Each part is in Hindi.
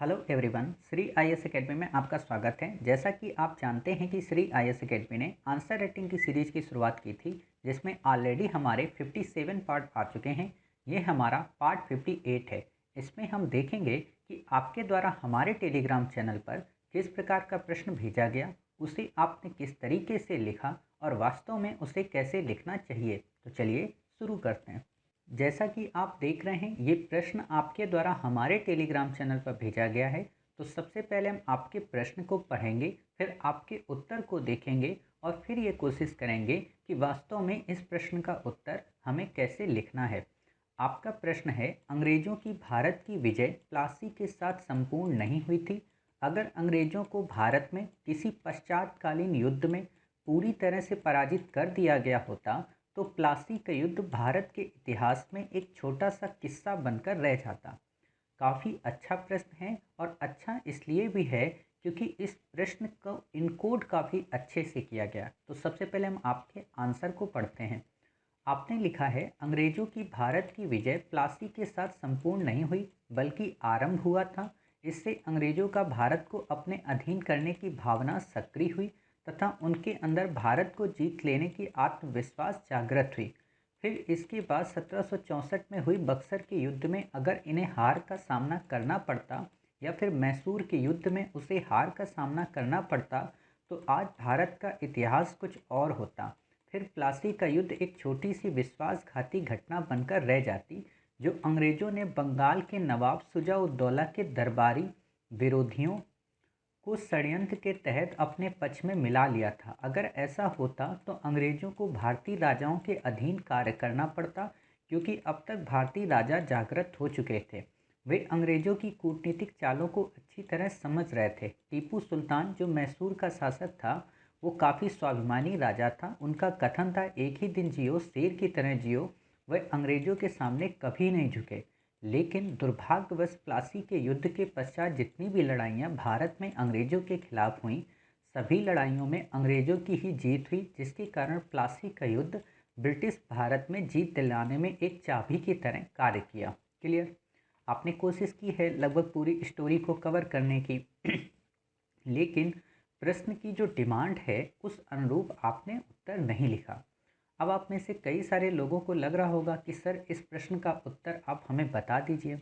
Hello everyone, Shri IAS academy में आपका स्वागत है। जैसा कि आप जानते हैं कि श्री आईएएस एकेडमी ने आंसर राइटिंग की सीरीज की शुरुआत की थी, जिसमें ऑलरेडी हमारे 57 पार्ट आ चुके हैं। ये हमारा पार्ट 58 है। इसमें हम देखेंगे कि आपके द्वारा हमारे टेलीग्राम चैनल पर किस प्रकार का प्रश्न भेजा गया, उसे आपने किस तरीके से लिखा और वास्तव में उसे कैसे लिखना चाहिए। तो चलिए शुरू करते हैं। जैसा कि आप देख रहे हैं, ये प्रश्न आपके द्वारा हमारे टेलीग्राम चैनल पर भेजा गया है। तो सबसे पहले हम आपके प्रश्न को पढ़ेंगे, फिर आपके उत्तर को देखेंगे और फिर ये कोशिश करेंगे कि वास्तव में इस प्रश्न का उत्तर हमें कैसे लिखना है। आपका प्रश्न है, अंग्रेजों की भारत की विजय प्लासी के साथ संपूर्ण नहीं हुई थी। अगर अंग्रेजों को भारत में किसी पश्चातकालीन युद्ध में पूरी तरह से पराजित कर दिया गया होता तो प्लासी का युद्ध भारत के इतिहास में एक छोटा सा किस्सा बनकर रह जाता। काफ़ी अच्छा प्रश्न है और अच्छा इसलिए भी है क्योंकि इस प्रश्न को इनकोड काफ़ी अच्छे से किया गया। तो सबसे पहले हम आपके आंसर को पढ़ते हैं। आपने लिखा है, अंग्रेजों की भारत की विजय प्लासी के साथ संपूर्ण नहीं हुई बल्कि आरंभ हुआ था। इससे अंग्रेजों का भारत को अपने अधीन करने की भावना सक्रिय हुई तथा उनके अंदर भारत को जीत लेने की आत्मविश्वास जागृत हुई। फिर इसके बाद 1764 में हुई बक्सर के युद्ध में अगर इन्हें हार का सामना करना पड़ता या फिर मैसूर के युद्ध में उसे हार का सामना करना पड़ता तो आज भारत का इतिहास कुछ और होता। फिर प्लासी का युद्ध एक छोटी सी विश्वासघाती घटना बनकर रह जाती, जो अंग्रेजों ने बंगाल के नवाब शुजा-उद-दौला के दरबारी विरोधियों को षड्यंत्र के तहत अपने पक्ष में मिला लिया था। अगर ऐसा होता तो अंग्रेजों को भारतीय राजाओं के अधीन कार्य करना पड़ता, क्योंकि अब तक भारतीय राजा जागृत हो चुके थे। वे अंग्रेजों की कूटनीतिक चालों को अच्छी तरह समझ रहे थे। टीपू सुल्तान, जो मैसूर का शासक था, वो काफ़ी स्वाभिमानी राजा था। उनका कथन था, एक ही दिन जियो, शेर की तरह जियो। वह अंग्रेजों के सामने कभी नहीं झुके। लेकिन दुर्भाग्यवश प्लासी के युद्ध के पश्चात जितनी भी लड़ाइयाँ भारत में अंग्रेजों के खिलाफ हुईं, सभी लड़ाइयों में अंग्रेजों की ही जीत हुई, जिसके कारण प्लासी का युद्ध ब्रिटिश भारत में जीत दिलाने में एक चाबी की तरह कार्य किया। क्लियर? आपने कोशिश की है लगभग पूरी स्टोरी को कवर करने की लेकिन प्रश्न की जो डिमांड है उस अनुरूप आपने उत्तर नहीं लिखा। अब आप में से कई सारे लोगों को लग रहा होगा कि सर, इस प्रश्न का उत्तर आप हमें बता दीजिए।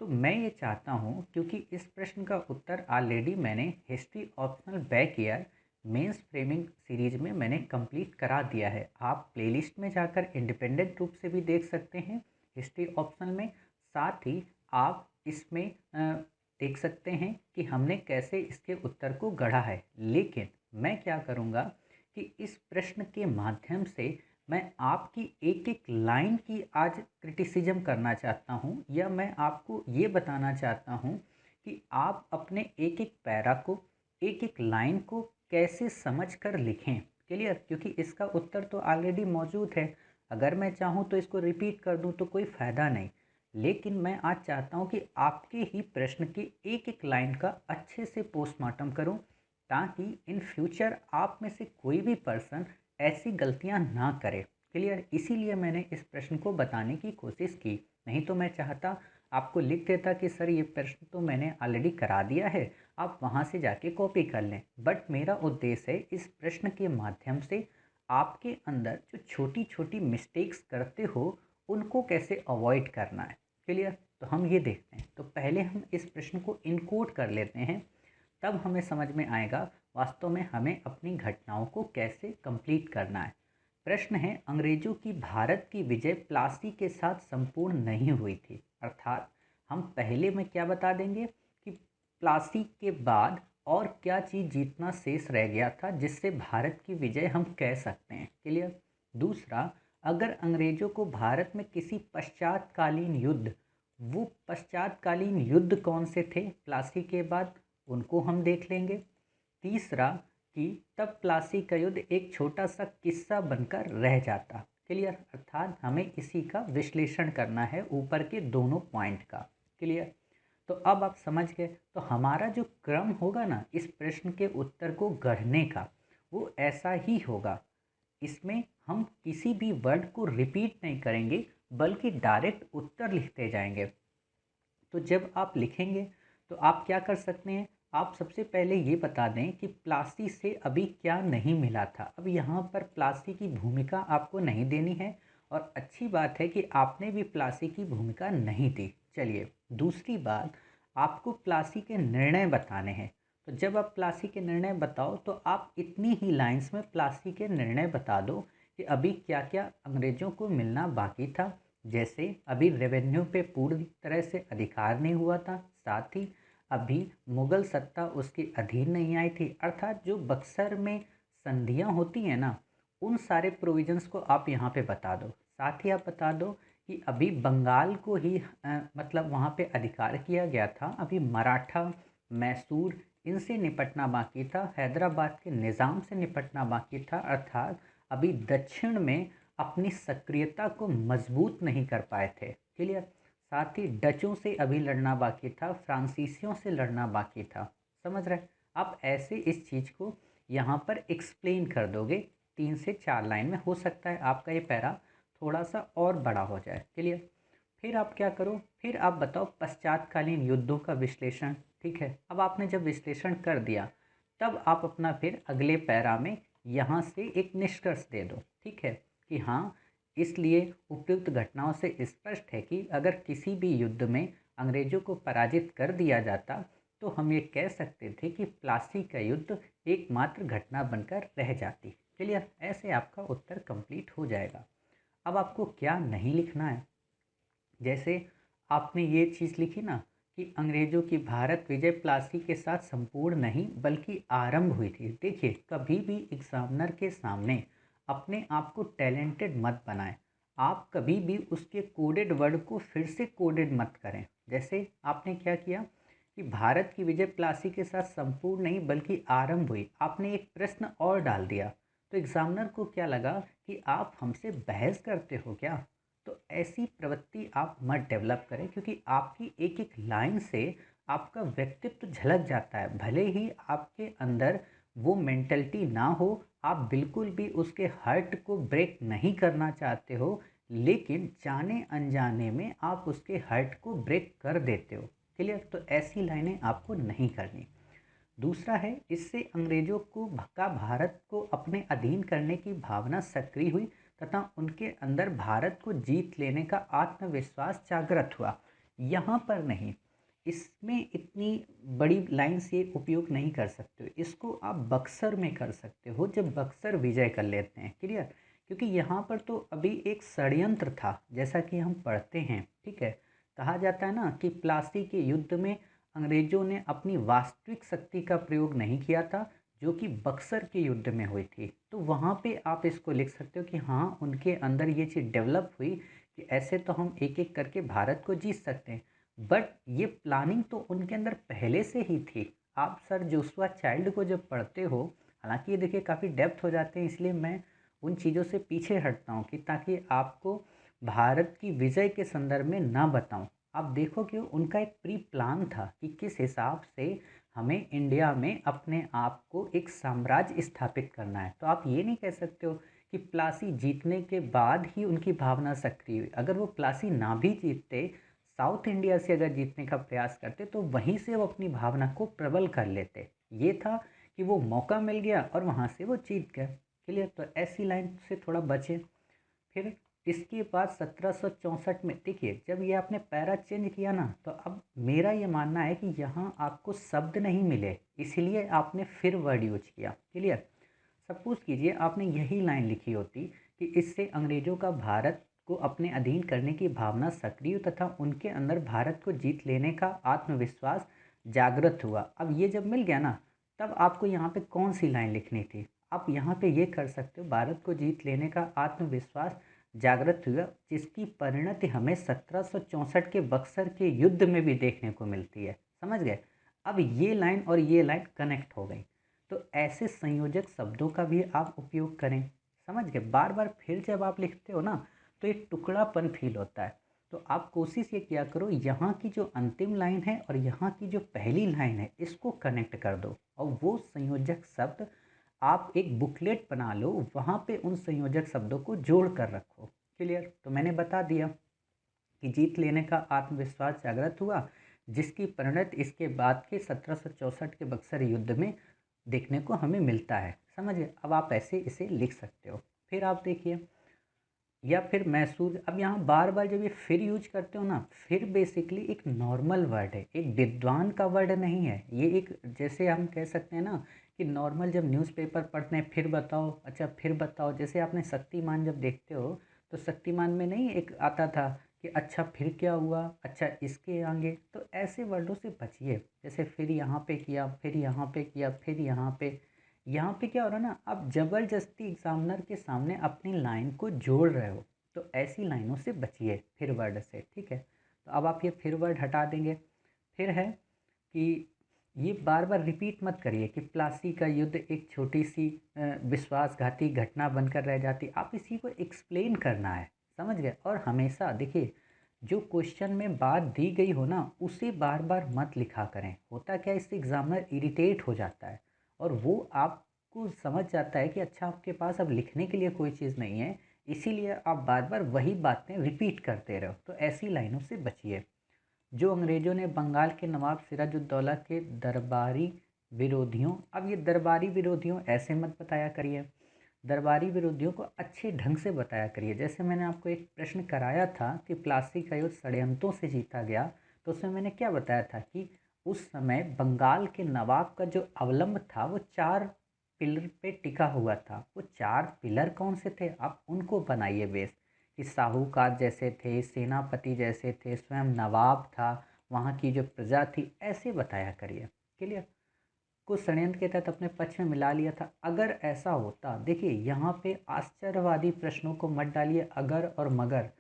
तो मैं ये चाहता हूँ, क्योंकि इस प्रश्न का उत्तर ऑलरेडी मैंने history optional back year mains framing series में मैंने कंप्लीट करा दिया है। आप प्लेलिस्ट में जाकर इंडिपेंडेंट रूप से भी देख सकते हैं हिस्ट्री ऑप्शनल में। साथ ही आप इसमें देख सकते हैं कि हमने कैसे इसके उत्तर को गढ़ा है। लेकिन मैं क्या करूँगा कि इस प्रश्न के माध्यम से मैं आपकी एक एक लाइन की आज क्रिटिसिज्म करना चाहता हूँ, या मैं आपको ये बताना चाहता हूँ कि आप अपने एक एक पैरा को, एक एक लाइन को कैसे समझ कर लिखें। क्लियर? क्योंकि इसका उत्तर तो ऑलरेडी मौजूद है। अगर मैं चाहूँ तो इसको रिपीट कर दूँ तो कोई फ़ायदा नहीं। लेकिन मैं आज चाहता हूँ कि आपके ही प्रश्न की एक एक लाइन का अच्छे से पोस्टमार्टम करूँ, ताकि इन फ्यूचर आप में से कोई भी पर्सन ऐसी गलतियां ना करे। क्लियर? इसीलिए मैंने इस प्रश्न को बताने की कोशिश की। नहीं तो मैं चाहता आपको लिख देता कि सर, ये प्रश्न तो मैंने ऑलरेडी करा दिया है, आप वहाँ से जाके कॉपी कर लें। बट मेरा उद्देश्य है इस प्रश्न के माध्यम से आपके अंदर जो छोटी छोटी मिस्टेक्स करते हो उनको कैसे अवॉइड करना है। क्लियर? तो हम ये देखते हैं। तो पहले हम इस प्रश्न को इनकोड कर लेते हैं, तब हमें समझ में आएगा वास्तव में हमें अपनी घटनाओं को कैसे कंप्लीट करना है। प्रश्न है, अंग्रेजों की भारत की विजय प्लासी के साथ संपूर्ण नहीं हुई थी। अर्थात हम पहले में क्या बता देंगे कि प्लासी के बाद और क्या चीज़ जीतना शेष रह गया था जिससे भारत की विजय हम कह सकते हैं। क्लियर? दूसरा, अगर अंग्रेजों को भारत में किसी पश्चातकालीन युद्ध, वो पश्चातकालीन युद्ध कौन से थे प्लासी के बाद, उनको हम देख लेंगे। तीसरा, कि तब प्लासी का युद्ध एक छोटा सा किस्सा बनकर रह जाता। क्लियर? अर्थात हमें इसी का विश्लेषण करना है, ऊपर के दोनों पॉइंट का। क्लियर? तो अब आप समझ गए। तो हमारा जो क्रम होगा ना इस प्रश्न के उत्तर को गढ़ने का, वो ऐसा ही होगा। इसमें हम किसी भी वर्ड को रिपीट नहीं करेंगे, बल्कि डायरेक्ट उत्तर लिखते जाएंगे। तो जब आप लिखेंगे तो आप क्या कर सकते हैं, आप सबसे पहले ये बता दें कि प्लासी से अभी क्या नहीं मिला था। अब यहाँ पर प्लासी की भूमिका आपको नहीं देनी है और अच्छी बात है कि आपने भी प्लासी की भूमिका नहीं दी। चलिए, दूसरी बात, आपको प्लासी के निर्णय बताने हैं। तो जब आप प्लासी के निर्णय बताओ तो आप इतनी ही लाइंस में प्लासी के निर्णय बता दो कि अभी क्या क्या अंग्रेज़ों को मिलना बाकी था। जैसे अभी रेवेन्यू पे पूरी तरह से अधिकार नहीं हुआ था, साथ ही अभी मुगल सत्ता उसके अधीन नहीं आई थी, अर्थात जो बक्सर में संधियां होती हैं ना, उन सारे प्रोविजंस को आप यहाँ पे बता दो। साथ ही आप बता दो कि अभी बंगाल को ही मतलब वहाँ पे अधिकार किया गया था, अभी मराठा, मैसूर, इनसे निपटना बाकी था, हैदराबाद के निज़ाम से निपटना बाकी था, अर्थात अभी दक्षिण में अपनी सक्रियता को मजबूत नहीं कर पाए थे। क्लियर। साथ ही डचों से अभी लड़ना बाकी था, फ्रांसीसियों से लड़ना बाकी था। समझ रहे। आप ऐसे इस चीज़ को यहाँ पर एक्सप्लेन कर दोगे 3 से 4 लाइन में। हो सकता है आपका ये पैरा थोड़ा सा और बड़ा हो जाए। क्लियर। फिर आप क्या करो, फिर आप बताओ पश्चातकालीन युद्धों का विश्लेषण। ठीक है, अब आपने जब विश्लेषण कर दिया तब आप अपना फिर अगले पैरा में यहाँ से एक निष्कर्ष दे दो। ठीक है कि हाँ, इसलिए उपयुक्त घटनाओं से स्पष्ट है कि अगर किसी भी युद्ध में अंग्रेजों को पराजित कर दिया जाता तो हम ये कह सकते थे कि प्लासी का युद्ध एकमात्र घटना बनकर रह जाती। क्लियर। ऐसे आपका उत्तर कंप्लीट हो जाएगा। अब आपको क्या नहीं लिखना है, जैसे आपने ये चीज़ लिखी ना कि अंग्रेजों की भारत विजय प्लासी के साथ संपूर्ण नहीं बल्कि आरंभ हुई थी। देखिए, कभी भी एग्जामिनर के सामने अपने आप को टैलेंटेड मत बनाएं। आप कभी भी उसके कोडेड वर्ड को फिर से कोडेड मत करें। जैसे आपने क्या किया कि भारत की विजय प्लासी के साथ संपूर्ण नहीं बल्कि आरंभ हुई, आपने एक प्रश्न और डाल दिया। तो एग्जामिनर को क्या लगा कि आप हमसे बहस करते हो क्या। तो ऐसी प्रवृत्ति आप मत डेवलप करें, क्योंकि आपकी एक एक लाइन से आपका व्यक्तित्व झलक जाता है। भले ही आपके अंदर वो मेंटलिटी ना हो, आप बिल्कुल भी उसके हर्ट को ब्रेक नहीं करना चाहते हो, लेकिन जाने अनजाने में आप उसके हर्ट को ब्रेक कर देते हो। क्लियर। तो ऐसी लाइनें आपको नहीं करनी। दूसरा है, इससे अंग्रेजों को का भारत को अपने अधीन करने की भावना सक्रिय हुई तथा उनके अंदर भारत को जीत लेने का आत्मविश्वास जागृत हुआ। यहाँ पर नहीं, इसमें इतनी बड़ी लाइन से उपयोग नहीं कर सकते हो। इसको आप बक्सर में कर सकते हो जब बक्सर विजय कर लेते हैं। क्लियर। क्योंकि यहाँ पर तो अभी एक षड्यंत्र था, जैसा कि हम पढ़ते हैं। ठीक है, कहा जाता है ना कि प्लासी के युद्ध में अंग्रेजों ने अपनी वास्तविक शक्ति का प्रयोग नहीं किया था, जो कि बक्सर के युद्ध में हुई थी। तो वहाँ पे आप इसको लिख सकते हो कि हाँ, उनके अंदर ये चीज़ डेवलप हुई कि ऐसे तो हम एक एक करके भारत को जीत सकते हैं। बट ये प्लानिंग तो उनके अंदर पहले से ही थी। आप सर जोशुआ चाइल्ड को जब पढ़ते हो, हालांकि ये देखिए काफ़ी डेप्थ हो जाते हैं, इसलिए मैं उन चीज़ों से पीछे हटता हूँ कि ताकि आपको भारत की विजय के संदर्भ में ना बताऊँ। आप देखो कि उनका एक प्री प्लान था कि किस हिसाब से हमें इंडिया में अपने आप को एक साम्राज्य स्थापित करना है। तो आप ये नहीं कह सकते हो कि प्लासी जीतने के बाद ही उनकी भावना सक्रिय हुई। अगर वो प्लासी ना भी जीतते, साउथ इंडिया से अगर जीतने का प्रयास करते, तो वहीं से वो अपनी भावना को प्रबल कर लेते। ये था कि वो मौका मिल गया और वहाँ से वो जीत गए। क्लियर। तो ऐसी लाइन से थोड़ा बचें। फिर इसके बाद 1764 में देखिए, जब ये आपने पैरा चेंज किया ना, तो अब मेरा ये मानना है कि यहाँ आपको शब्द नहीं मिले, इसलिए आपने फिर वर्ड यूज किया। क्लियर। सपोज कीजिए आपने यही लाइन लिखी होती कि इससे अंग्रेजों का भारत को अपने अधीन करने की भावना सक्रिय तथा उनके अंदर भारत को जीत लेने का आत्मविश्वास जागृत हुआ। अब ये जब मिल गया ना, तब आपको यहाँ पे कौन सी लाइन लिखनी थी। आप यहाँ पे ये कर सकते हो, भारत को जीत लेने का आत्मविश्वास जागृत हुआ, जिसकी परिणति हमें 1764 के बक्सर के युद्ध में भी देखने को मिलती है। समझ गए। अब ये लाइन और ये लाइन कनेक्ट हो गई। तो ऐसे संयोजक शब्दों का भी आप उपयोग करें। समझ गए। बार बार फिर जब आप लिखते हो ना, तो एक टुकड़ापन फील होता है। तो आप कोशिश ये किया करो, यहाँ की जो अंतिम लाइन है और यहाँ की जो पहली लाइन है, इसको कनेक्ट कर दो और वो संयोजक शब्द आप एक बुकलेट बना लो, वहाँ पे उन संयोजक शब्दों को जोड़ कर रखो। क्लियर। तो मैंने बता दिया कि जीत लेने का आत्मविश्वास जागृत हुआ, जिसकी परिणति इसके बाद के 1764 के बक्सर युद्ध में देखने को हमें मिलता है। समझिए, अब आप ऐसे इसे लिख सकते हो। फिर आप देखिए, या फिर मैसूर। अब यहाँ बार बार जब ये फिर यूज करते हो ना, फिर बेसिकली एक नॉर्मल वर्ड है, एक विद्वान का वर्ड नहीं है ये। एक जैसे हम कह सकते हैं ना कि नॉर्मल जब न्यूज़पेपर पढ़ते हैं, फिर बताओ, अच्छा फिर बताओ। जैसे आपने शक्तिमान जब देखते हो तो शक्तिमान में नहीं एक आता था कि अच्छा फिर क्या हुआ, अच्छा इसके आगे। तो ऐसे वर्डों से बचिए, जैसे फिर यहाँ पे किया, फिर यहाँ पे किया, फिर यहाँ पे क्या हो रहा है ना, आप ज़बरदस्ती एग्जामिनर के सामने अपनी लाइन को जोड़ रहे हो। तो ऐसी लाइनों से बचिए फिर वर्ड से, ठीक है। तो अब आप ये फिर वर्ड हटा देंगे। फिर है कि ये बार बार रिपीट मत करिए कि प्लासी का युद्ध एक छोटी सी विश्वासघाती घटना बनकर रह जाती। आप इसी को एक्सप्लेन करना है, समझ गए। और हमेशा देखिए, जो क्वेश्चन में बात दी गई हो ना, उसे बार बार मत लिखा करें। होता क्या है, इससे एग्जामिनर इरिटेट हो जाता है और वो आपको समझ जाता है कि अच्छा आपके पास अब लिखने के लिए कोई चीज़ नहीं है, इसीलिए आप बार बार वही बातें रिपीट करते रहो। तो ऐसी लाइनों से बचिए। जो अंग्रेज़ों ने बंगाल के नवाब सिराजुद्दौला के दरबारी विरोधियों, अब ये दरबारी विरोधियों ऐसे मत बताया करिए, दरबारी विरोधियों को अच्छे ढंग से बताया करिए। जैसे मैंने आपको एक प्रश्न कराया था कि प्लासी का युद्ध षड्यंत्रों से जीता गया, तो उसमें मैंने क्या बताया था कि उस समय बंगाल के नवाब का जो अवलंब था वो 4 पिलर पे टिका हुआ था। वो 4 पिलर कौन से थे, आप उनको बनाइए बेस। कि साहूकार जैसे थे, सेनापति जैसे थे, स्वयं नवाब था, वहाँ की जो प्रजा थी, ऐसे बताया करिए। क्लियर। को षड्यंत्र के तहत अपने पक्ष में मिला लिया था। अगर ऐसा होता, देखिए यहाँ पे आश्चर्यवादी प्रश्नों को मत डालिए अगर और मगर।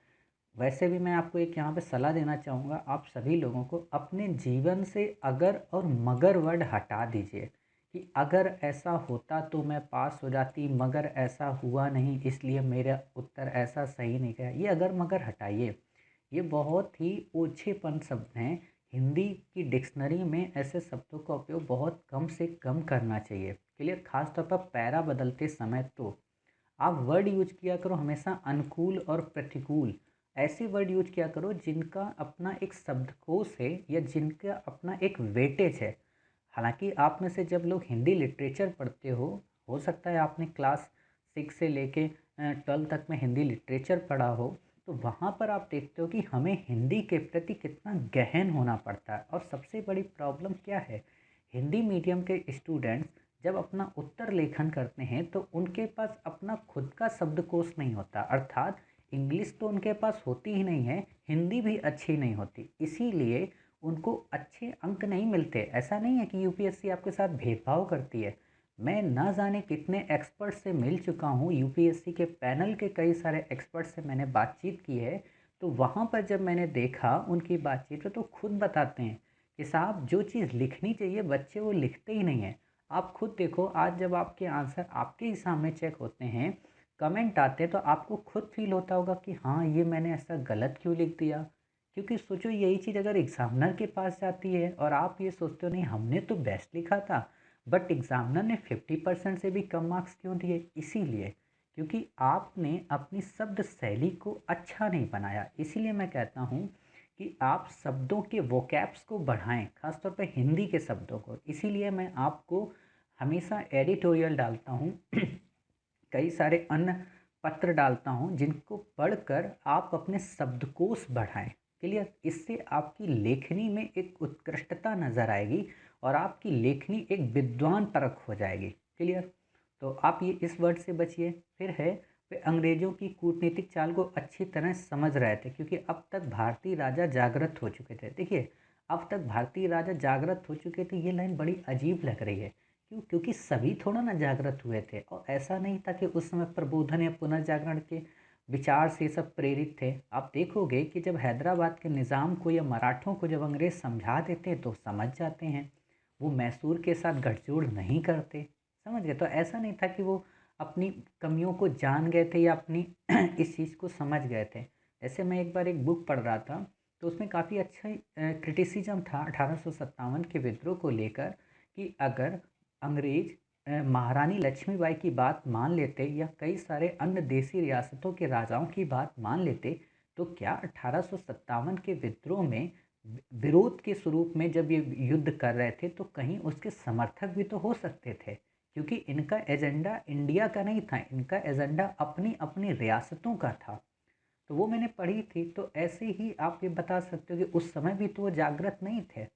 वैसे भी मैं आपको एक यहाँ पे सलाह देना चाहूँगा, आप सभी लोगों को अपने जीवन से अगर और मगर वर्ड हटा दीजिए। कि अगर ऐसा होता तो मैं पास हो जाती, मगर ऐसा हुआ नहीं इसलिए मेरा उत्तर ऐसा सही नहीं गया। ये अगर मगर हटाइए, ये बहुत ही ओछेपन शब्द हैं। हिंदी की डिक्शनरी में ऐसे शब्दों का उपयोग बहुत कम से कम करना चाहिए। क्लियर। खासतौर पर पैरा बदलते समय तो आप वर्ड यूज किया करो हमेशा अनुकूल और प्रतिकूल। ऐसे वर्ड यूज किया करो जिनका अपना एक शब्दकोश है या जिनका अपना एक वेटेज है। हालांकि आप में से जब लोग हिंदी लिटरेचर पढ़ते हो सकता है आपने क्लास 6 से लेके 12 तक में हिंदी लिटरेचर पढ़ा हो, तो वहाँ पर आप देखते हो कि हमें हिंदी के प्रति कितना गहन होना पड़ता है। और सबसे बड़ी प्रॉब्लम क्या है, हिंदी मीडियम के स्टूडेंट्स जब अपना उत्तर लेखन करते हैं तो उनके पास अपना खुद का शब्दकोश नहीं होता, अर्थात इंग्लिश तो उनके पास होती ही नहीं है, हिंदी भी अच्छी नहीं होती, इसीलिए उनको अच्छे अंक नहीं मिलते। ऐसा नहीं है कि यूपीएससी आपके साथ भेदभाव करती है। मैं ना जाने कितने एक्सपर्ट से मिल चुका हूँ, यूपीएससी के पैनल के कई सारे एक्सपर्ट से मैंने बातचीत की है। तो वहाँ पर जब मैंने देखा उनकी बातचीत में, तो खुद बताते हैं कि साहब जो चीज़ लिखनी चाहिए बच्चे वो लिखते ही नहीं हैं। आप खुद देखो, आज जब आपके आंसर आपके ही सामने चेक होते हैं, कमेंट आते हैं, तो आपको खुद फील होता होगा कि हाँ ये मैंने ऐसा गलत क्यों लिख दिया। क्योंकि सोचो यही चीज़ अगर एग्ज़ामिनर के पास जाती है और आप ये सोचते हो नहीं हमने तो बेस्ट लिखा था, बट एग्ज़ामिनर ने 50% से भी कम मार्क्स क्यों दिए, इसीलिए क्योंकि आपने अपनी शब्द शैली को अच्छा नहीं बनाया। इसीलिए मैं कहता हूँ कि आप शब्दों के वोकैब्स को बढ़ाएं, खासतौर पर हिंदी के शब्दों को। इसीलिए मैं आपको हमेशा एडिटोरियल डालता हूँ कई सारे अन्य पत्र डालता हूँ जिनको पढ़कर आप अपने शब्दकोश बढ़ाएं। क्लियर। इससे आपकी लेखनी में एक उत्कृष्टता नज़र आएगी और आपकी लेखनी एक विद्वान परक हो जाएगी। क्लियर। तो आप ये इस वर्ड से बचिए। फिर है, वे अंग्रेजों की कूटनीतिक चाल को अच्छी तरह समझ रहे थे क्योंकि अब तक भारतीय राजा जागृत हो चुके थे। देखिए, अब तक भारतीय राजा जागृत हो चुके थे, ये लाइन बड़ी अजीब लग रही है। क्यों? क्योंकि सभी थोड़ा ना जागृत हुए थे, और ऐसा नहीं था कि उस समय प्रबोधन या पुनर्जागरण के विचार से सब प्रेरित थे। आप देखोगे कि जब हैदराबाद के निज़ाम को या मराठों को जब अंग्रेज समझा देते हैं तो समझ जाते हैं, वो मैसूर के साथ गठजोड़ नहीं करते। समझ गए। तो ऐसा नहीं था कि वो अपनी कमियों को जान गए थे या अपनी इस चीज़ को समझ गए थे। जैसे मैं एक बार एक बुक पढ़ रहा था, तो उसमें काफ़ी अच्छा क्रिटिसिज्म था 1857 के विद्रोह को लेकर कि अगर अंग्रेज महारानी लक्ष्मीबाई की बात मान लेते या कई सारे अन्य देसी रियासतों के राजाओं की बात मान लेते, तो क्या 1857 के विद्रोह में विरोध के स्वरूप में जब ये युद्ध कर रहे थे तो कहीं उसके समर्थक भी तो हो सकते थे, क्योंकि इनका एजेंडा इंडिया का नहीं था, इनका एजेंडा अपनी अपनी रियासतों का था। तो वो मैंने पढ़ी थी। तो ऐसे ही आप ये बता सकते हो कि उस समय भी तो वो जागृत नहीं थे।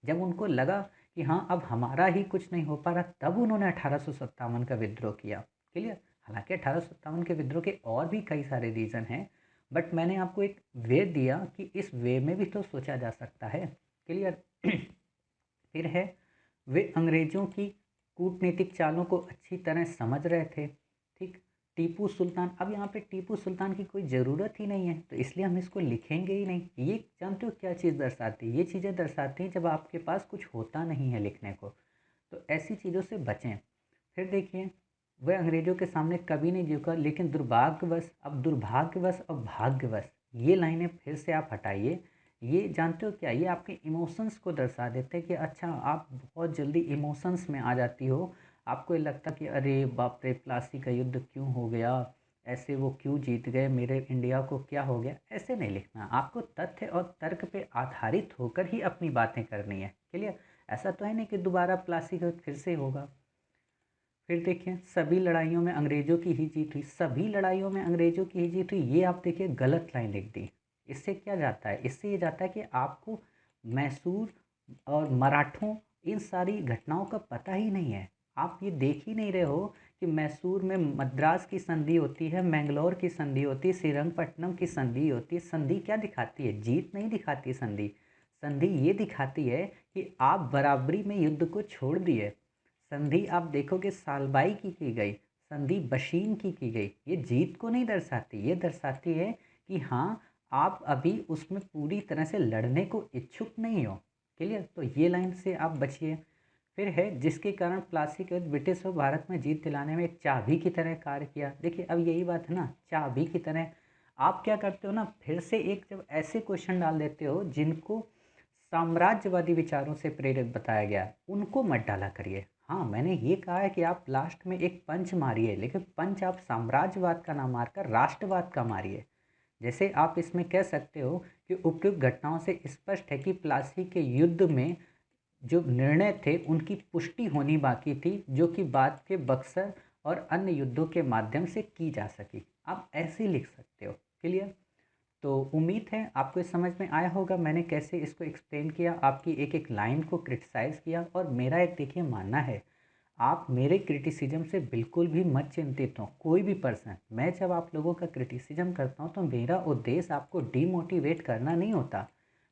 जब उनको लगा कि हाँ अब हमारा ही कुछ नहीं हो पा रहा, तब उन्होंने 1857 का विद्रोह किया। क्लियर। हालांकि 1857 के विद्रोह के और भी कई सारे रीज़न हैं, बट मैंने आपको एक वे दिया कि इस वे में भी तो सोचा जा सकता है। क्लियर। फिर है, वे अंग्रेज़ों की कूटनीतिक चालों को अच्छी तरह समझ रहे थे। ठीक। टीपू सुल्तान, अब यहाँ पे टीपू सुल्तान की कोई ज़रूरत ही नहीं है, तो इसलिए हम इसको लिखेंगे ही नहीं। ये जानते हो क्या चीज़ दर्शाती है? ये चीज़ें दर्शाती हैं जब आपके पास कुछ होता नहीं है लिखने को, तो ऐसी चीज़ों से बचें। फिर देखिए, वह अंग्रेज़ों के सामने कभी नहीं झुका, लेकिन दुर्भाग्यवश और भाग्यवश, ये लाइनें फिर से आप हटाइए। ये जानते हो क्या, ये आपके इमोशंस को दर्शा देते हैं कि अच्छा आप बहुत जल्दी इमोशंस में आ जाती हो। आपको ये लगता कि अरे बाप रे, प्लासी का युद्ध क्यों हो गया, ऐसे वो क्यों जीत गए, मेरे इंडिया को क्या हो गया। ऐसे नहीं लिखना, आपको तथ्य और तर्क पे आधारित होकर ही अपनी बातें करनी है। क्लियर। ऐसा तो है नहीं कि दोबारा प्लासी का युद्ध फिर से होगा। फिर देखिए, सभी लड़ाइयों में अंग्रेज़ों की ही जीत हुई, सभी लड़ाइयों में अंग्रेज़ों की ही जीत हुई, ये आप देखिए गलत लाइन लिख दी। इससे क्या जाता है? इससे ये जाता है कि आपको मैसूर और मराठों, इन सारी घटनाओं का पता ही नहीं है। आप ये देख ही नहीं रहे हो कि मैसूर में मद्रास की संधि होती है, मैंगलोर की संधि होती है, श्रीरंगपट्टनम की संधि होती है। संधि क्या दिखाती है? जीत नहीं दिखाती संधि। संधि ये दिखाती है कि आप बराबरी में युद्ध को छोड़ दिए। संधि आप देखोगे सालबाई की गई, संधि बशीन की गई। ये जीत को नहीं दर्शाती, ये दर्शाती है कि हाँ आप अभी उसमें पूरी तरह से लड़ने को इच्छुक नहीं हो। क्लियर। तो ये लाइन से आप बचिए। फिर है, जिसके कारण प्लासी के युद्ध ब्रिटिश और भारत में जीत दिलाने में एक चाबी की तरह कार्य किया। देखिए अब यही बात है ना, चाबी की तरह। आप क्या करते हो ना, फिर से एक जब ऐसे क्वेश्चन डाल देते हो जिनको साम्राज्यवादी विचारों से प्रेरित बताया गया, उनको मत डाला करिए। हाँ मैंने ये कहा है कि आप लास्ट में एक पंच मारिए, लेकिन पंच आप साम्राज्यवाद का ना मारकर राष्ट्रवाद का मारिए। जैसे आप इसमें कह सकते हो कि उपयुक्त घटनाओं से स्पष्ट है कि प्लासी के युद्ध में जो निर्णय थे उनकी पुष्टि होनी बाकी थी, जो कि बाद के बक्सर और अन्य युद्धों के माध्यम से की जा सकी। आप ऐसे लिख सकते हो। क्लियर। तो उम्मीद है आपको ये समझ में आया होगा मैंने कैसे इसको एक्सप्लेन किया, आपकी एक एक लाइन को क्रिटिसाइज़ किया। और मेरा एक देखिए मानना है, आप मेरे क्रिटिसिज्म से बिल्कुल भी मत चिंतित हो। कोई भी पर्सन, मैं जब आप लोगों का क्रिटिसिज्म करता हूँ तो मेरा उद्देश्य आपको डीमोटिवेट करना नहीं होता।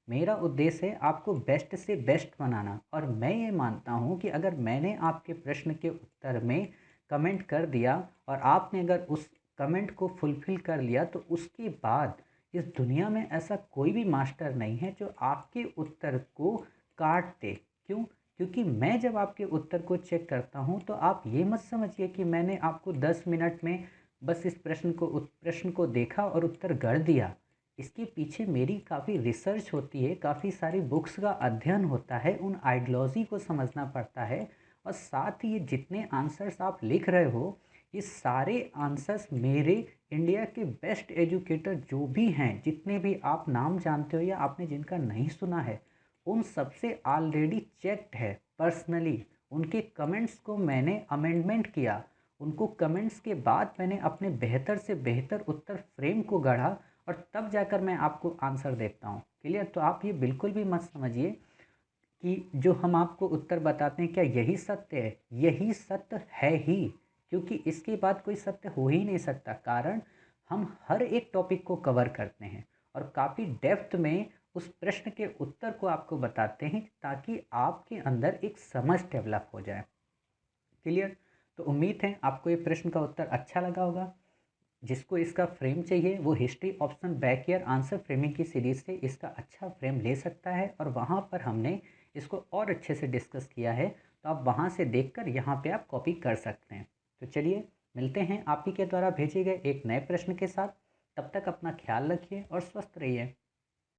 मेरा उद्देश्य है आपको बेस्ट से बेस्ट बनाना। और मैं ये मानता हूँ कि अगर मैंने आपके प्रश्न के उत्तर में कमेंट कर दिया और आपने अगर उस कमेंट को फुलफ़िल कर लिया, तो उसके बाद इस दुनिया में ऐसा कोई भी मास्टर नहीं है जो आपके उत्तर को काट दे। क्यों? क्योंकि मैं जब आपके उत्तर को चेक करता हूँ तो आप ये मत समझिए कि मैंने आपको 10 मिनट में बस इस प्रश्न को देखा और उत्तर गढ़ दिया। इसके पीछे मेरी काफ़ी रिसर्च होती है, काफ़ी सारी बुक्स का अध्ययन होता है, उन आइडियोलॉजी को समझना पड़ता है। और साथ ही ये जितने आंसर्स आप लिख रहे हो, ये सारे आंसर्स मेरे इंडिया के बेस्ट एजुकेटर जो भी हैं, जितने भी आप नाम जानते हो या आपने जिनका नहीं सुना है, उन सबसे ऑलरेडी चेक्ड है पर्सनली। उनके कमेंट्स को मैंने अमेंडमेंट किया, उनको कमेंट्स के बाद मैंने अपने बेहतर से बेहतर उत्तर फ्रेम को गढ़ा, और तब जाकर मैं आपको आंसर देता हूँ। क्लियर। तो आप ये बिल्कुल भी मत समझिए कि जो हम आपको उत्तर बताते हैं क्या यही सत्य है। यही सत्य है ही, क्योंकि इसके बाद कोई सत्य हो ही नहीं सकता। कारण हम हर एक टॉपिक को कवर करते हैं और काफ़ी डेप्थ में उस प्रश्न के उत्तर को आपको बताते हैं, ताकि आपके अंदर एक समझ डेवलप हो जाए। क्लियर। तो उम्मीद है आपको ये प्रश्न का उत्तर अच्छा लगा होगा। जिसको इसका फ्रेम चाहिए वो हिस्ट्री ऑप्शन बैकईयर आंसर फ्रेमिंग की सीरीज़ से इसका अच्छा फ्रेम ले सकता है, और वहाँ पर हमने इसको और अच्छे से डिस्कस किया है, तो आप वहाँ से देखकर यहाँ पे आप कॉपी कर सकते हैं। तो चलिए मिलते हैं आप ही के द्वारा भेजे गए एक नए प्रश्न के साथ। तब तक अपना ख्याल रखिए और स्वस्थ रहिए।